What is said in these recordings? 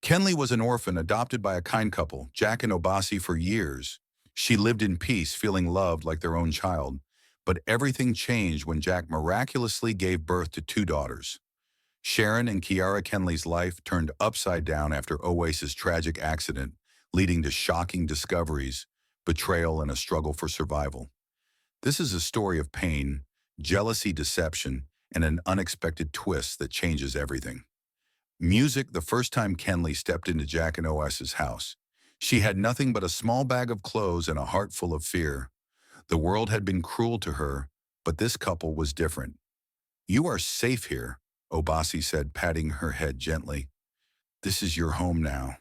Kenley was an orphan adopted by a kind couple, Jack and Obasi, for years. She lived in peace, feeling loved like their own child. But everything changed when Jack miraculously gave birth to two daughters. Sharon and Kiara Kenley's life turned upside down after Oasis' tragic accident, leading to shocking discoveries, betrayal, and a struggle for survival. This is a story of pain, jealousy, deception, and an unexpected twist that changes everything. Music: the first time Kenley stepped into Jack and Oas's house. She had nothing but a small bag of clothes and a heart full of fear. The world had been cruel to her, but this couple was different. "You are safe here," Obasi said, patting her head gently. "This is your home now."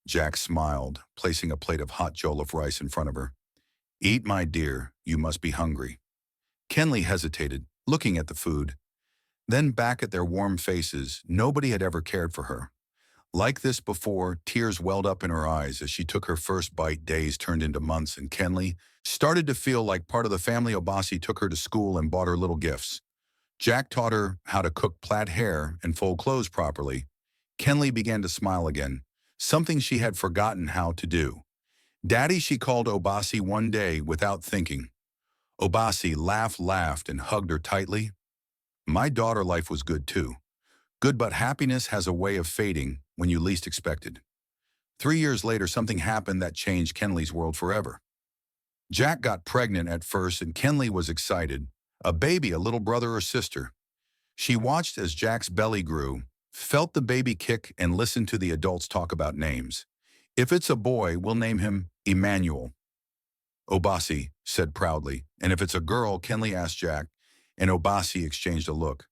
Jack smiled, placing a plate of hot jollof rice in front of her. "Eat, my dear, you must be hungry." Kenley hesitated, looking at the food. Then back at their warm faces. Nobody had ever cared for her like this before. Tears welled up in her eyes as she took her first bite. Days turned into months, and Kenley started to feel like part of the family. Obasi took her to school and bought her little gifts. Jack taught her how to cook, plait hair, and fold clothes properly. Kenley began to smile again, something she had forgotten how to do. "Daddy," she called Obasi one day without thinking. Obasi laughed and hugged her tightly. "My daughter, life was good too. Good, but happiness has a way of fading when you least expected." 3 years later, something happened that changed Kenley's world forever. Jack got pregnant at first, and Kenley was excited. A baby, a little brother or sister. She watched as Jack's belly grew, felt the baby kick, and listened to the adults talk about names. "If it's a boy, we'll name him Emmanuel," Obasi said proudly. "And if it's a girl," Kenley asked Jack, and Obasi exchanged a look.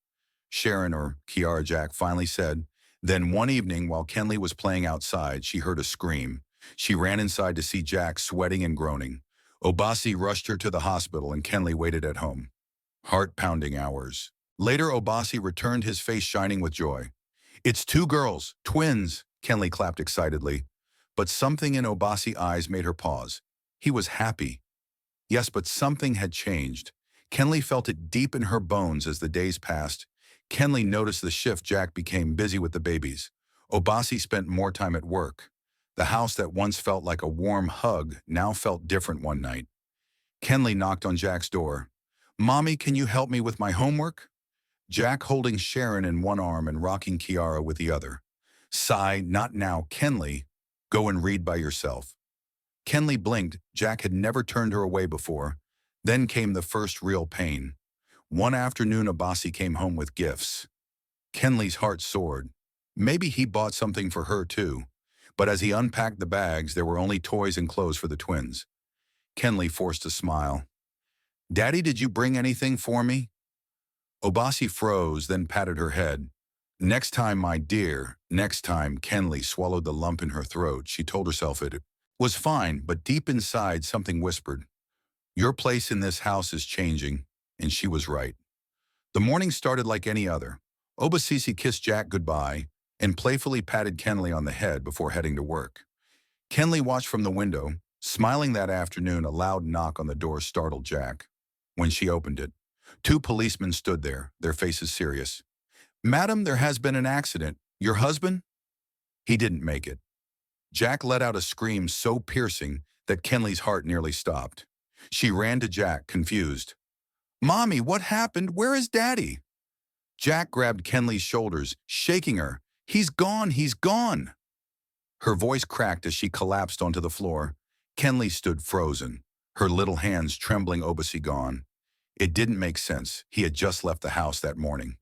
"Sharon or Kiara," Jack finally said. Then one evening, while Kenley was playing outside, she heard a scream. She ran inside to see Jack sweating and groaning. Obasi rushed her to the hospital, and Kenley waited at home. Heart-pounding hours. Later, Obasi returned, his face shining with joy. "It's two girls, twins," Kenley clapped excitedly. But something in Obasi's eyes made her pause. He was happy. Yes, but something had changed. Kenley felt it deep in her bones as the days passed. Kenley noticed the shift. Jack became busy with the babies. Obasi spent more time at work. The house that once felt like a warm hug now felt different. One night, Kenley knocked on Jack's door. "Mommy, can you help me with my homework?" Jack, holding Sharon in one arm and rocking Kiara with the other, sighed. "Not now, Kenley. Go and read by yourself." Kenley blinked. Jack had never turned her away before. Then came the first real pain. One afternoon, Obasi came home with gifts. Kenley's heart soared. Maybe he bought something for her too. But as he unpacked the bags, there were only toys and clothes for the twins. Kenley forced a smile. "Daddy, did you bring anything for me?" Obasi froze, then patted her head. "Next time, my dear, next time." Kenley swallowed the lump in her throat. She told herself it was fine, but deep inside something whispered, "Your place in this house is changing," and she was right. The morning started like any other. Obasisi kissed Jack goodbye and playfully patted Kenley on the head before heading to work. Kenley watched from the window, smiling. That afternoon, a loud knock on the door startled Jack. When she opened it, two policemen stood there, their faces serious. "Madam, there has been an accident. Your husband?" "He didn't make it." Jack let out a scream so piercing that Kenley's heart nearly stopped. She ran to Jack, confused. "Mommy, what happened? Where is Daddy?" Jack grabbed Kenley's shoulders, shaking her. "He's gone, he's gone." Her voice cracked as she collapsed onto the floor. Kenley stood frozen, her little hands trembling. Obasi gone. It didn't make sense. He had just left the house that morning.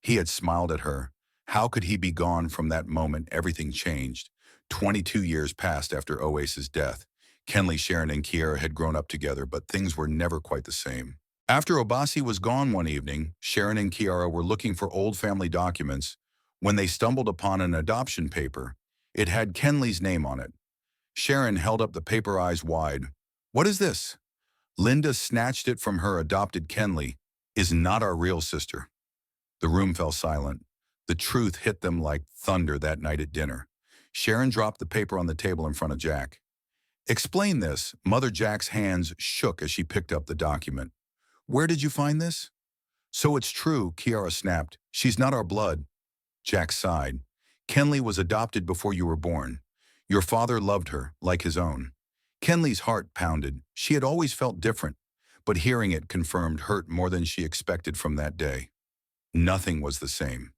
He had smiled at her. How could he be gone? From that moment, everything changed. 22 years passed after Oasis' death. Kenley, Sharon, and Kiara had grown up together, but things were never quite the same. After Obasi was gone one evening, Sharon and Kiara were looking for old family documents when they stumbled upon an adoption paper. It had Kenley's name on it. Sharon held up the paper, eyes wide. "What is this?" Linda snatched it from her. "Adopted Kenley is not our real sister." The room fell silent. The truth hit them like thunder that night at dinner. Sharon dropped the paper on the table in front of Jack. "Explain this." Mother Jack's hands shook as she picked up the document. "Where did you find this?" "So it's true," Kiara snapped. "She's not our blood." Jack sighed. Kenley was adopted before you were born. Your father loved her, like his own. Kenley's heart pounded. She had always felt different, but hearing it confirmed hurt more than she expected from that day. Nothing was the same.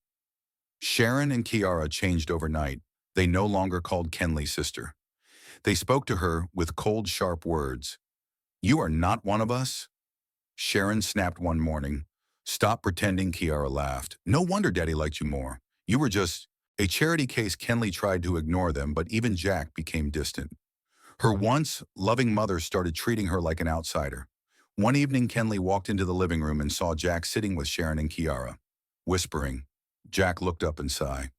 Sharon and Kiara changed overnight. They no longer called Kenley sister. They spoke to her with cold, sharp words. You are not one of us? Sharon snapped one morning. Stop pretending, Kiara laughed. No wonder Daddy liked you more. You were just a charity case. Kenley tried to ignore them, but even Jack became distant. Her once loving mother started treating her like an outsider. One evening, Kenley walked into the living room and saw Jack sitting with Sharon and Kiara. Whispering, Jack looked up and sighed.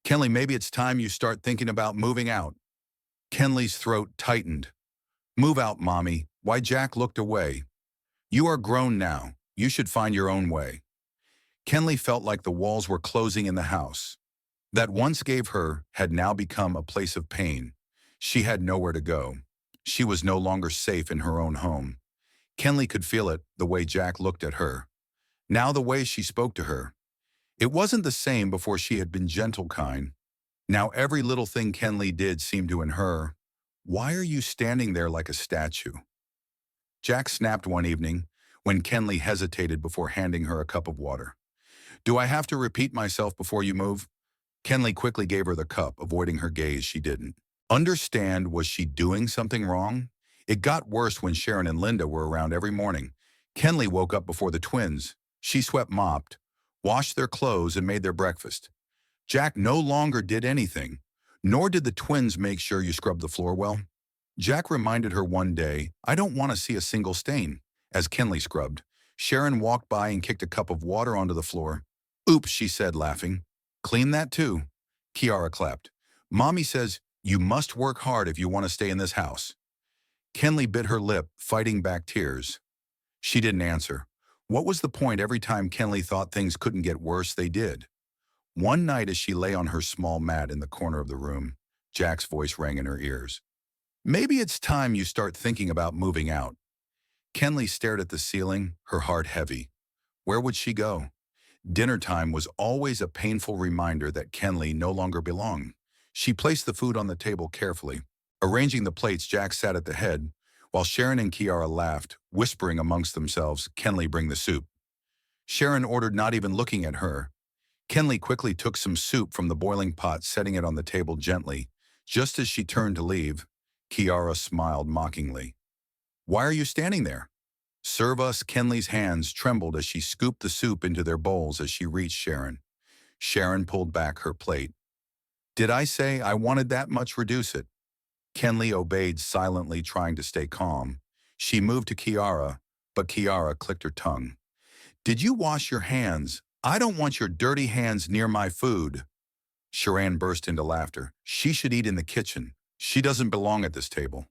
Kenley, maybe it's time you start thinking about moving out. Kenley's throat tightened. Move out, Mommy. Why? Jack looked away. You are grown now. You should find your own way. Kenley felt like the walls were closing in the house. That once gave her had now become a place of pain. She had nowhere to go. She was no longer safe in her own home. Kenley could feel it, the way Jack looked at her. Now the way she spoke to her. It wasn't the same before. She had been gentle, kind. Now every little thing Kenley did seemed to her. Why are you standing there like a statue? Jack snapped one evening when Kenley hesitated before handing her a cup of water. Do I have to repeat myself before you move? Kenley quickly gave her the cup, avoiding her gaze. She didn't understand. Was she doing something wrong? It got worse when Sharon and Linda were around every morning. Kenley woke up before the twins. She swept, mopped, washed their clothes, and made their breakfast. Jack no longer did anything, nor did the twins make sure you scrubbed the floor well. Jack reminded her one day, I don't want to see a single stain. As Kenley scrubbed, Sharon walked by and kicked a cup of water onto the floor. Oops, she said, laughing. Clean that too. Kiara clapped. Mommy says, you must work hard if you want to stay in this house. Kenley bit her lip, fighting back tears. She didn't answer. What was the point? Every time Kenley thought things couldn't get worse, they did. One night as she lay on her small mat in the corner of the room, Jack's voice rang in her ears. Maybe it's time you start thinking about moving out. Kenley stared at the ceiling, her heart heavy. Where would she go? Dinner time was always a painful reminder that Kenley no longer belonged. She placed the food on the table carefully. Arranging the plates, Jack sat at the head, while Sharon and Kiara laughed, whispering amongst themselves, Kenley, bring the soup. Sharon ordered, not even looking at her. Kenley quickly took some soup from the boiling pot, setting it on the table gently. Just as she turned to leave, Kiara smiled mockingly. Why are you standing there? Serve us. Kenley's hands trembled as she scooped the soup into their bowls as she reached Sharon. Sharon pulled back her plate. Did I say I wanted that much? Reduce it. Kenley obeyed silently, trying to stay calm. She moved to Kiara, but Kiara clicked her tongue. Did you wash your hands? I don't want your dirty hands near my food. Sharon burst into laughter. She should eat in the kitchen. She doesn't belong at this table.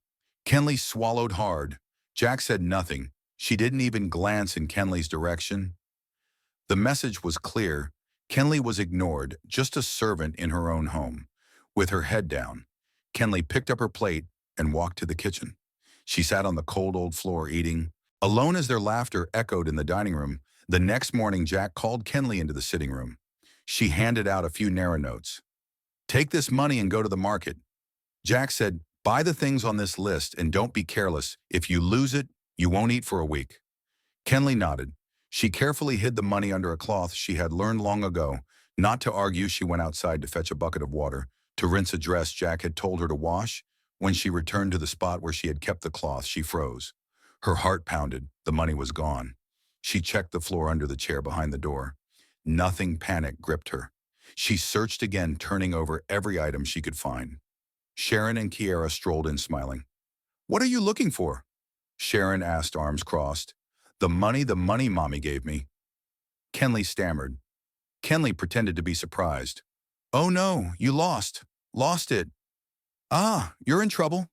Kenley swallowed hard. Jack said nothing. She didn't even glance in Kenley's direction. The message was clear. Kenley was ignored, just a servant in her own home. With her head down, Kenley picked up her plate and walked to the kitchen. She sat on the cold old floor eating. Alone as their laughter echoed in the dining room, the next morning Jack called Kenley into the sitting room. She handed out a few narrow notes. Take this money and go to the market. Jack said, buy the things on this list and don't be careless. If you lose it, you won't eat for a week. Kenley nodded. She carefully hid the money under a cloth she had learned long ago. Not to argue, she went outside to fetch a bucket of water, to rinse a dress Jack had told her to wash. When she returned to the spot where she had kept the cloth, she froze. Her heart pounded. The money was gone. She checked the floor under the chair behind the door. Nothing. Panic gripped her. She searched again, turning over every item she could find. Sharon and Kiara strolled in, smiling. What are you looking for? Sharon asked, arms crossed. The money Mommy gave me. Kenley stammered. Kenley pretended to be surprised. Oh no, you lost. Lost it. Ah, you're in trouble.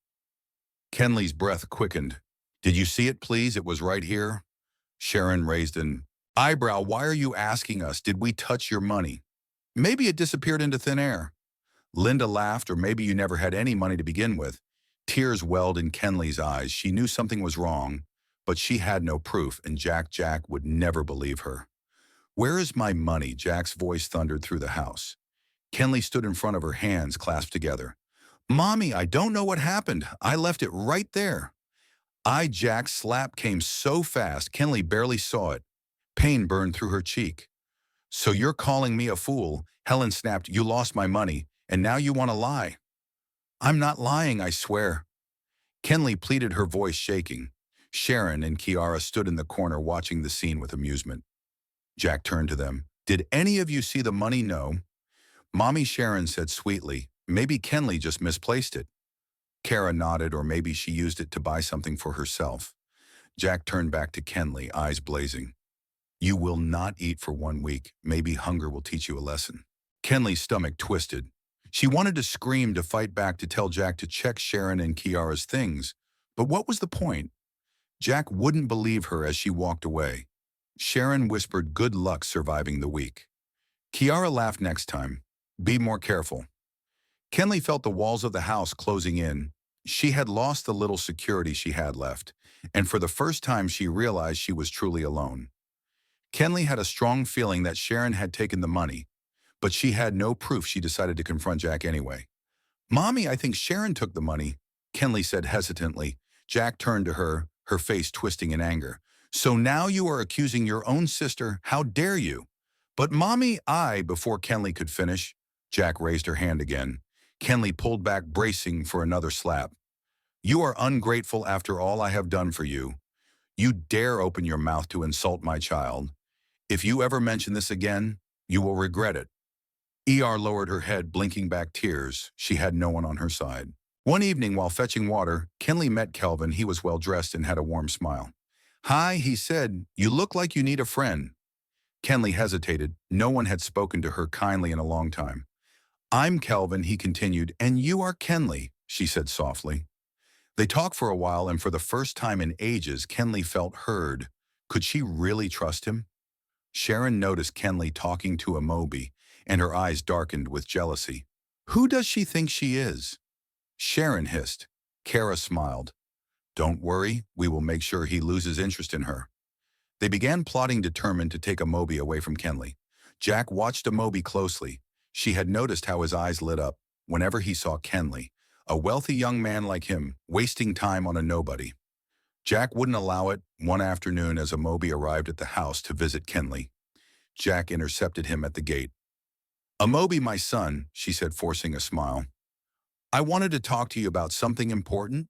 Kenley's breath quickened. Did you see it, please? It was right here. Sharon raised an eyebrow. Why are you asking us? Did we touch your money? Maybe it disappeared into thin air. Linda laughed. Or maybe you never had any money to begin with. Tears welled in Kenley's eyes. She knew something was wrong, but she had no proof, and Jack would never believe her. Where is my money? Jack's voice thundered through the house. Kenley stood in front of her, hands clasped together. Mommy, I don't know what happened. I left it right there. Jack's slap came so fast, Kenley barely saw it. Pain burned through her cheek. So you're calling me a fool? Helen snapped. You lost my money, and now you want to lie. I'm not lying, I swear. Kenley pleaded, her voice shaking. Sharon and Kiara stood in the corner watching the scene with amusement. Jack turned to them. Did any of you see the money? No. Mommy, Sharon said sweetly. Maybe Kenley just misplaced it. Kara nodded, or maybe she used it to buy something for herself. Jack turned back to Kenley, eyes blazing. You will not eat for 1 week. Maybe hunger will teach you a lesson. Kenley's stomach twisted. She wanted to scream, to fight back, to tell Jack to check Sharon and Kiara's things. But what was the point? Jack wouldn't believe her as she walked away. Sharon whispered, good luck surviving the week. Kiara laughed, next time. Be more careful. Kenley felt the walls of the house closing in. She had lost the little security she had left, and for the first time she realized she was truly alone. Kenley had a strong feeling that Sharon had taken the money, but she had no proof. She decided to confront Jack anyway. Mommy, I think Sharon took the money, Kenley said hesitantly. Jack turned to her, her face twisting in anger. So now you are accusing your own sister? How dare you? But Mommy, before Kenley could finish, Jack raised her hand again. Kenley pulled back, bracing for another slap. You are ungrateful after all I have done for you. You dare open your mouth to insult my child. If you ever mention this again, you will regret it. Lowered her head, blinking back tears. She had no one on her side. One evening while fetching water, Kenley met Kelvin. He was well dressed and had a warm smile. Hi, he said. You look like you need a friend. Kenley hesitated. No one had spoken to her kindly in a long time. I'm Kelvin, he continued, and you are Kenley, she said softly. They talked for a while, and for the first time in ages, Kenley felt heard. Could she really trust him? Sharon noticed Kenley talking to a Moby, and her eyes darkened with jealousy. Who does she think she is? Sharon hissed. Kara smiled. Don't worry, we will make sure he loses interest in her. They began plotting, determined to take a Moby away from Kenley. Jack watched a Moby closely. She had noticed how his eyes lit up whenever he saw Kenley, a wealthy young man like him, wasting time on a nobody. Jack wouldn't allow it. One afternoon, as a Moby arrived at the house to visit Kenley, Jack intercepted him at the gate. A Moby, my son, she said, forcing a smile. I wanted to talk to you about something important.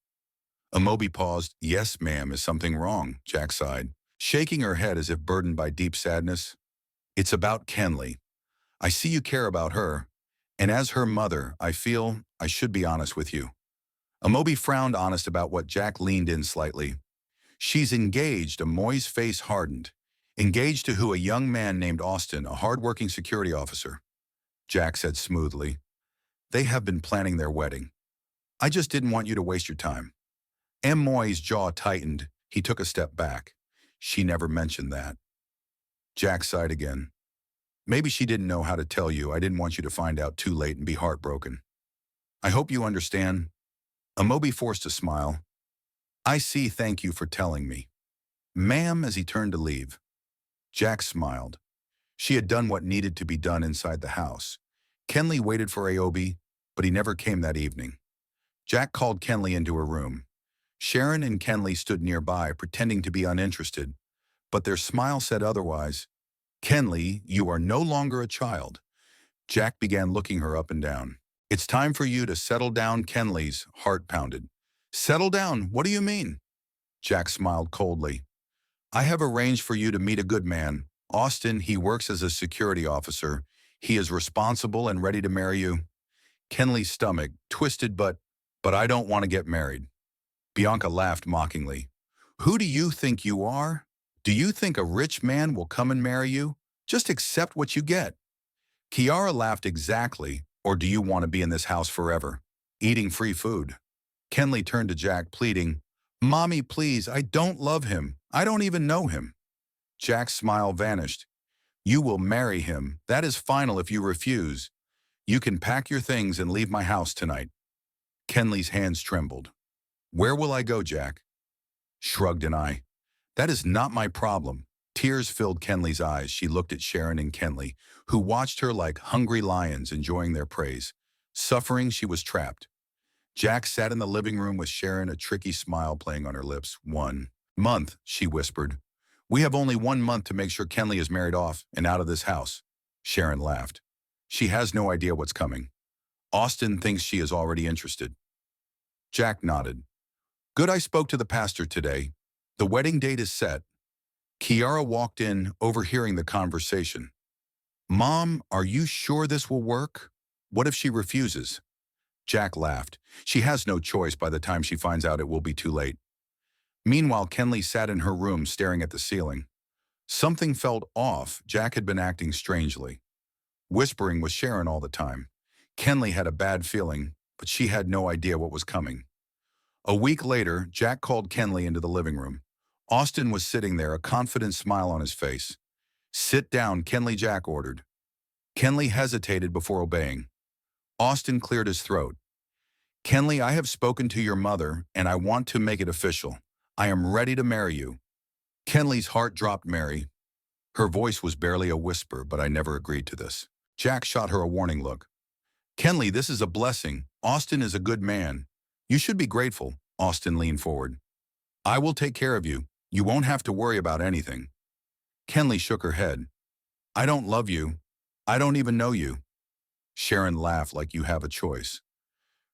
A Moby paused. Yes, ma'am, is something wrong? Jack sighed, shaking her head as if burdened by deep sadness. It's about Kenley. I see you care about her, and as her mother, I feel I should be honest with you. Amobi frowned, honest about what. Jack leaned in slightly. She's engaged. Amoy's face hardened. Engaged to who? A young man named Austin, a hard-working security officer. Jack said smoothly. They have been planning their wedding. I just didn't want you to waste your time. Amoy's jaw tightened. He took a step back. She never mentioned that. Jack sighed again. Maybe she didn't know how to tell you. I didn't want you to find out too late and be heartbroken. I hope you understand. Amobi forced a smile. I see, thank you for telling me. Ma'am, as he turned to leave. Jack smiled. She had done what needed to be done inside the house. Kenley waited for Aobi, but he never came that evening. Jack called Kenley into her room. Sharon and Kenley stood nearby, pretending to be uninterested, but their smile said otherwise. Kenley, you are no longer a child. Jack began looking her up and down. It's time for you to settle down. Kenley's heart pounded. Settle down? What do you mean? Jack smiled coldly. I have arranged for you to meet a good man. Austin, he works as a security officer. He is responsible and ready to marry you. Kenley's stomach twisted, but I don't want to get married. Bianca laughed mockingly. Who do you think you are? Do you think a rich man will come and marry you? Just accept what you get. Kiara laughed. Exactly. Or do you want to be in this house forever, eating free food? Kenley turned to Jack, pleading, Mommy, please, I don't love him. I don't even know him. Jack's smile vanished. You will marry him. That is final. If you refuse, you can pack your things and leave my house tonight. Kenley's hands trembled. Where will I go, Jack? Shrugged an eye. That is not my problem. Tears filled Kenley's eyes. She looked at Sharon and Kenley, who watched her like hungry lions enjoying their praise. Suffering, she was trapped. Jack sat in the living room with Sharon, a tricky smile playing on her lips. 1 month, she whispered. We have only 1 month to make sure Kenley is married off and out of this house. Sharon laughed. She has no idea what's coming. Austin thinks she is already interested. Jack nodded. Good, I spoke to the pastor today. The wedding date is set. Kiara walked in, overhearing the conversation. Mom, are you sure this will work? What if she refuses? Jack laughed. She has no choice. By the time she finds out, it will be too late. Meanwhile, Kenley sat in her room staring at the ceiling. Something felt off. Jack had been acting strangely, whispering with Sharon all the time. Kenley had a bad feeling, but she had no idea what was coming. A week later, Jack called Kenley into the living room. Austin was sitting there, a confident smile on his face. Sit down, Kenley, Jack ordered. Kenley hesitated before obeying. Austin cleared his throat. Kenley, I have spoken to your mother, and I want to make it official. I am ready to marry you. Kenley's heart dropped. Mary. Her voice was barely a whisper, but I never agreed to this. Jack shot her a warning look. Kenley, this is a blessing. Austin is a good man. You should be grateful. Austin leaned forward. I will take care of you. You won't have to worry about anything. Kenley shook her head. I don't love you. I don't even know you. Sharon laughed like you have a choice.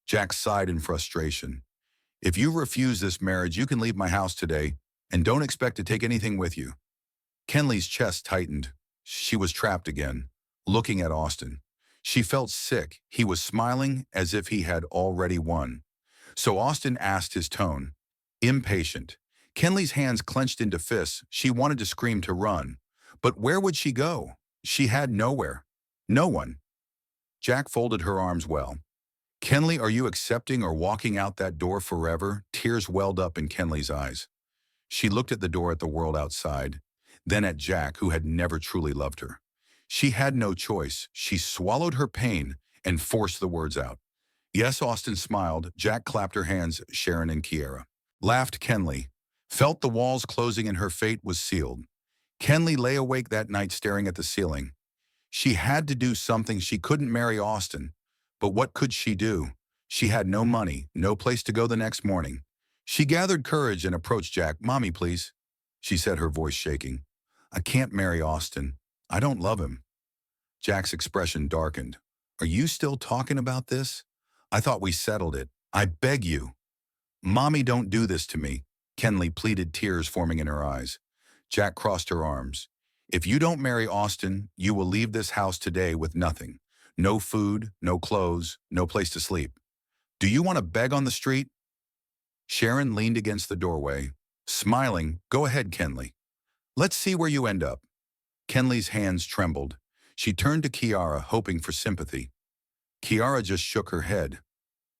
Jack sighed in frustration. If you refuse this marriage, you can leave my house today, and don't expect to take anything with you. Kenley's chest tightened. She was trapped again, looking at Austin. She felt sick. He was smiling as if he had already won. So Austin asked, his tone impatient. Kenley's hands clenched into fists. She wanted to scream, to run. But where would she go? She had nowhere. No one. Jack folded her arms well. Kenley, are you accepting or walking out that door forever? Tears welled up in Kenley's eyes. She looked at the door, at the world outside, then at Jack, who had never truly loved her. She had no choice. She swallowed her pain and forced the words out. Yes, Austin smiled. Jack clapped her hands. Sharon and Kiara laughed. Kenley felt the walls closing and her fate was sealed. Kenley lay awake that night staring at the ceiling. She had to do something. She couldn't marry Austin. But what could she do? She had no money, no place to go the next morning. She gathered courage and approached Jack. Mommy, please, she said, her voice shaking. I can't marry Austin. I don't love him. Jack's expression darkened. Are you still talking about this? I thought we settled it. I beg you. Mommy, don't do this to me. Kenley pleaded, tears forming in her eyes. Jack crossed her arms. If you don't marry Austin, you will leave this house today with nothing. No food, no clothes, no place to sleep. Do you want to beg on the street? Sharon leaned against the doorway, smiling. Go ahead, Kenley. Let's see where you end up. Kenley's hands trembled. She turned to Kiara, hoping for sympathy. Kiara just shook her head.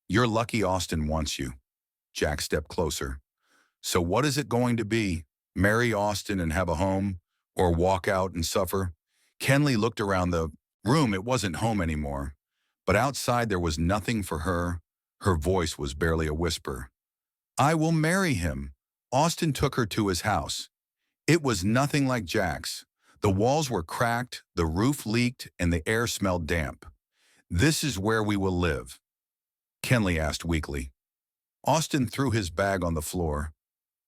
You're lucky Austin wants you. Jack stepped closer. So what is it going to be? Marry Austin and have a home? Or walk out and suffer? Kenley looked around the room. It wasn't home anymore. But outside there was nothing for her. Her voice was barely a whisper. I will marry him. Austin took her to his house. It was nothing like Jack's. The walls were cracked, the roof leaked, and the air smelled damp. This is where we will live, Kenley asked weakly. Austin threw his bag on the floor.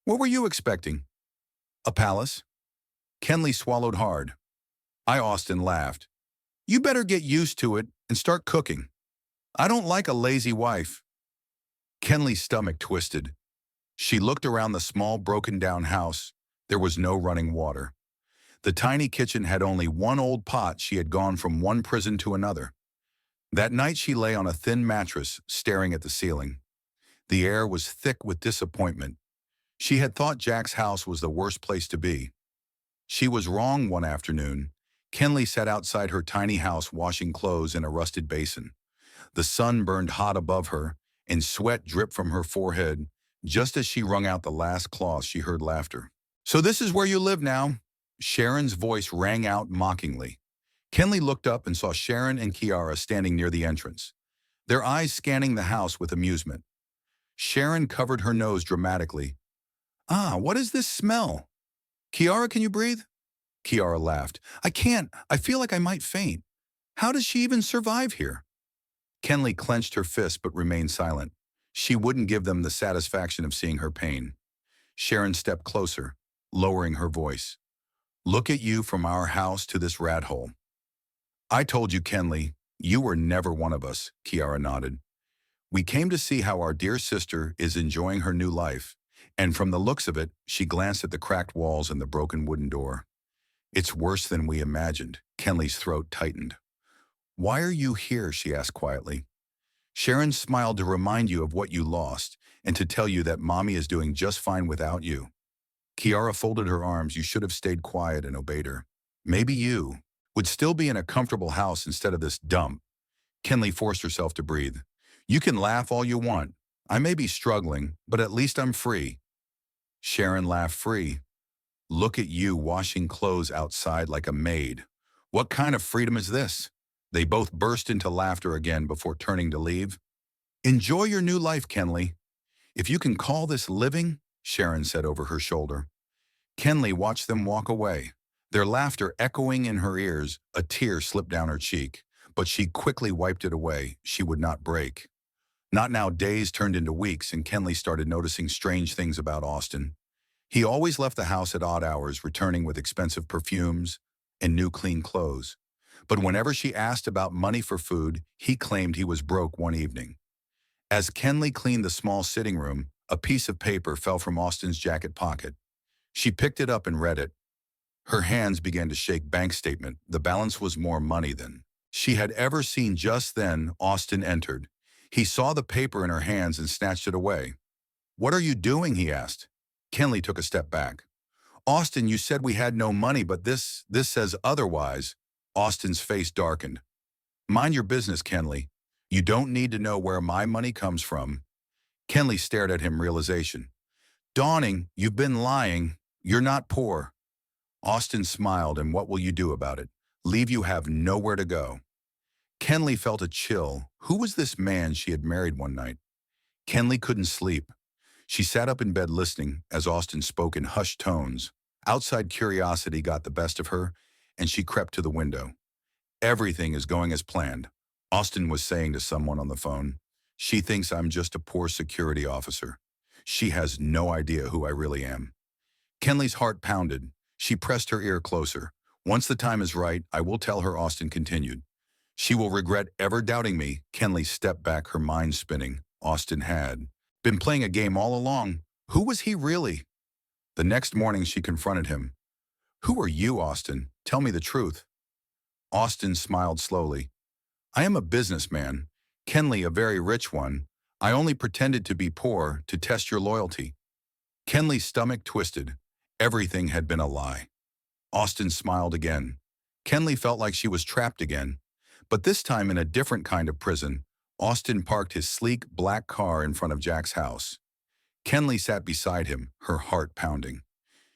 What were you expecting? A palace? Kenley swallowed hard. Austin laughed. You better get used to it and start cooking. I don't like a lazy wife. Kenley's stomach twisted. She looked around the small, broken-down house. There was no running water. The tiny kitchen had only one old pot. She had gone from one prison to another. That night she lay on a thin mattress, staring at the ceiling. The air was thick with disappointment. She had thought Jack's house was the worst place to be. She was wrong. One afternoon, Kenley sat outside her tiny house washing clothes in a rusted basin. The sun burned hot above her, and sweat dripped from her forehead. Just as she wrung out the last cloth, she heard laughter. So this is where you live now? Sharon's voice rang out mockingly. Kenley looked up and saw Sharon and Kiara standing near the entrance, their eyes scanning the house with amusement. Sharon covered her nose dramatically. What is this smell? Kiara, can you breathe? Kiara laughed. I can't. I feel like I might faint. How does she even survive here? Kenley clenched her fist but remained silent. She wouldn't give them the satisfaction of seeing her pain. Sharon stepped closer, lowering her voice. Look at you from our house to this rat hole. I told you, Kenley, you were never one of us, Kiara nodded. We came to see how our dear sister is enjoying her new life, and from the looks of it, she glanced at the cracked walls and the broken wooden door. It's worse than we imagined. Kenley's throat tightened. Why are you here? She asked quietly. Sharon smiled to remind you of what you lost and to tell you that Mommy is doing just fine without you. Kiara folded her arms. You should have stayed quiet and obeyed her. Maybe you would still be in a comfortable house instead of this dump. Kenley forced herself to breathe. You can laugh all you want. I may be struggling, but at least I'm free. Sharon laughed free. Look at you washing clothes outside like a maid. What kind of freedom is this? They both burst into laughter again before turning to leave. Enjoy your new life, Kenley. If you can call this living, Sharon said over her shoulder. Kenley watched them walk away, their laughter echoing in her ears. A tear slipped down her cheek, but she quickly wiped it away. She would not break. Not now. Days turned into weeks, and Kenley started noticing strange things about Austin. He always left the house at odd hours, returning with expensive perfumes and new clean clothes. But whenever she asked about money for food, he claimed he was broke one evening. As Kenley cleaned the small sitting room, a piece of paper fell from Austin's jacket pocket. She picked it up and read it. Her hands began to shake. Bank statement. The balance was more money than she had ever seen. Just then, Austin entered. He saw the paper in her hands and snatched it away. What are you doing? He asked. Kenley took a step back. Austin, you said we had no money, but this says otherwise. Austin's face darkened. Mind your business, Kenley. You don't need to know where my money comes from. Kenley stared at him, realization dawning. You've been lying. You're not poor. Austin smiled. And what will you do about it? Leave? You have nowhere to go. Kenley felt a chill. Who was this man she had married one night? Kenley couldn't sleep. She sat up in bed listening as Austin spoke in hushed tones. Outside curiosity got the best of her, and she crept to the window. Everything is going as planned, Austin was saying to someone on the phone. She thinks I'm just a poor security officer. She has no idea who I really am. Kenley's heart pounded. She pressed her ear closer. Once the time is right, I will tell her, Austin continued. She will regret ever doubting me. Kenley stepped back, her mind spinning. Austin had been playing a game all along. Who was he really? The next morning she confronted him. Who are you, Austin? Tell me the truth. Austin smiled slowly. I am a businessman. Kenley, a very rich one. I only pretended to be poor to test your loyalty. Kenley's stomach twisted. Everything had been a lie. Austin smiled again. Kenley felt like she was trapped again, but this time in a different kind of prison. Austin parked his sleek black car in front of Jack's house. Kenley sat beside him, her heart pounding.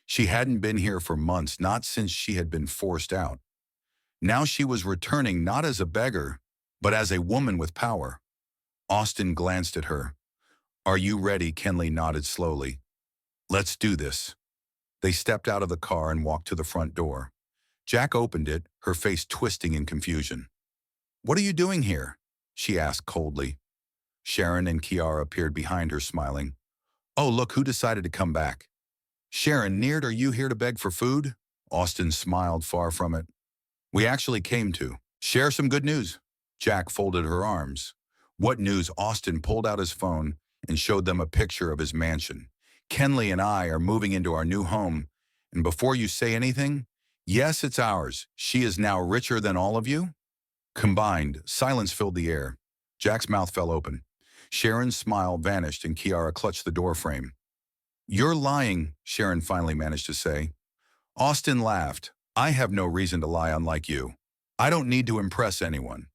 She hadn't been here for months, not since she had been forced out. Now she was returning not as a beggar, but as a woman with power. Austin glanced at her. Are you ready? Kenley nodded slowly. Let's do this. They stepped out of the car and walked to the front door. Jack opened it, her face twisting in confusion. What are you doing here? She asked coldly. Sharon and Kiara appeared behind her, smiling. Oh, look who decided to come back. Sharon neared. Are you here to beg for food? Austin smiled. Far from it. We actually came to share some good news. Jack folded her arms. What news? Austin pulled out his phone and showed them a picture of his mansion. Kenley and I are moving into our new home, and before you say anything, yes, it's ours. She is now richer than all of you. Combined, silence filled the air. Jack's mouth fell open. Sharon's smile vanished and Kiara clutched the doorframe. You're lying, Sharon finally managed to say. Austin laughed. I have no reason to lie, unlike you. I don't need to impress anyone.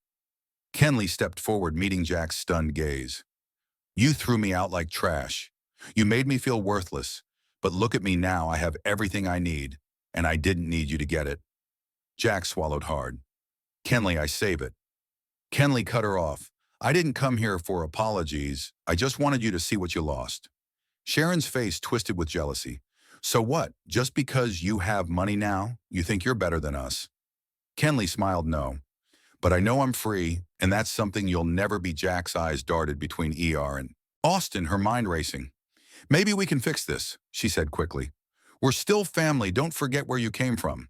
Kenley stepped forward, meeting Jack's stunned gaze. You threw me out like trash. You made me feel worthless. But look at me now. I have everything I need, and I didn't need you to get it. Jack swallowed hard. Kenley, I save it. Kenley cut her off. I didn't come here for apologies. I just wanted you to see what you lost. Sharon's face twisted with jealousy. So what? Just because you have money now, you think you're better than us? Kenley smiled no. But I know I'm free, and that's something you'll never be. Jack's eyes darted between ER and Austin, her mind racing. Maybe we can fix this, she said quickly. We're still family, don't forget where you came from.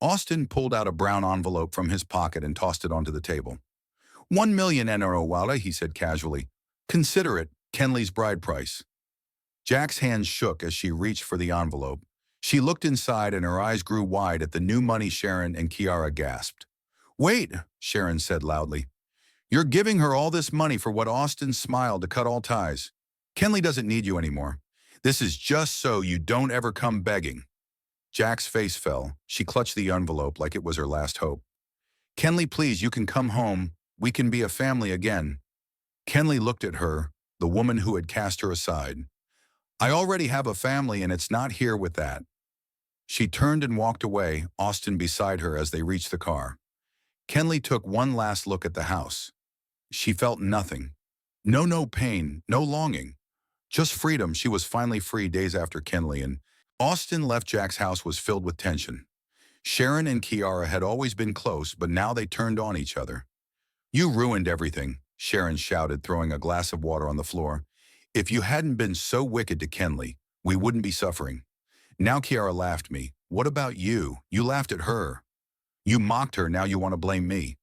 Austin pulled out a brown envelope from his pocket and tossed it onto the table. 1 million NRO, he said casually. Consider it Kenley's bride price. Jack's hands shook as she reached for the envelope. She looked inside and her eyes grew wide at the new money. Sharon and Kiara gasped. Wait, Sharon said loudly. You're giving her all this money for what? Austin smiled to cut all ties. Kenley doesn't need you anymore. This is just so you don't ever come begging. Jack's face fell. She clutched the envelope like it was her last hope. Kenley, please, you can come home. We can be a family again. Kenley looked at her, the woman who had cast her aside. I already have a family and it's not here with that. She turned and walked away, Austin beside her as they reached the car. Kenley took one last look at the house. She felt nothing. No pain, no longing. Just freedom. She was finally free days after Kenley and Austin left. Jack's house was filled with tension. Sharon and Kiara had always been close, but now they turned on each other. You ruined everything, Sharon shouted, throwing a glass of water on the floor. If you hadn't been so wicked to Kenley, we wouldn't be suffering. Now Kiara laughed me. What about you? You laughed at her. You mocked her, now you want to blame me.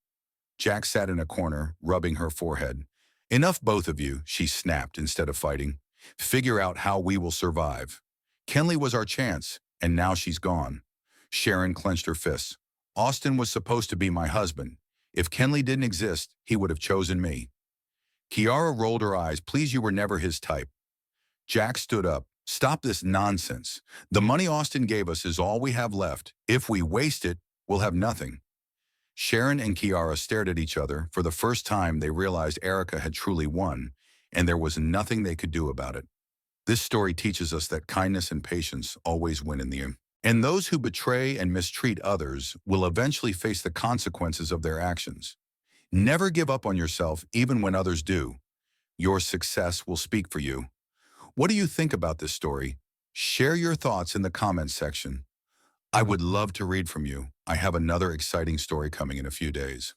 Jack sat in a corner, rubbing her forehead. Enough, both of you, she snapped instead of fighting. Figure out how we will survive. Kenley was our chance, and now she's gone. Sharon clenched her fists. Austin was supposed to be my husband. If Kenley didn't exist, he would have chosen me. Kiara rolled her eyes. Please, you were never his type. Jack stood up. Stop this nonsense. The money Austin gave us is all we have left. If we waste it, we'll have nothing. Sharon and Kiara stared at each other. For the first time, they realized Erica had truly won, and there was nothing they could do about it. This story teaches us that kindness and patience always win in the end. And those who betray and mistreat others will eventually face the consequences of their actions. Never give up on yourself, even when others do. Your success will speak for you. What do you think about this story? Share your thoughts in the comments section. I would love to read from you. I have another exciting story coming in a few days.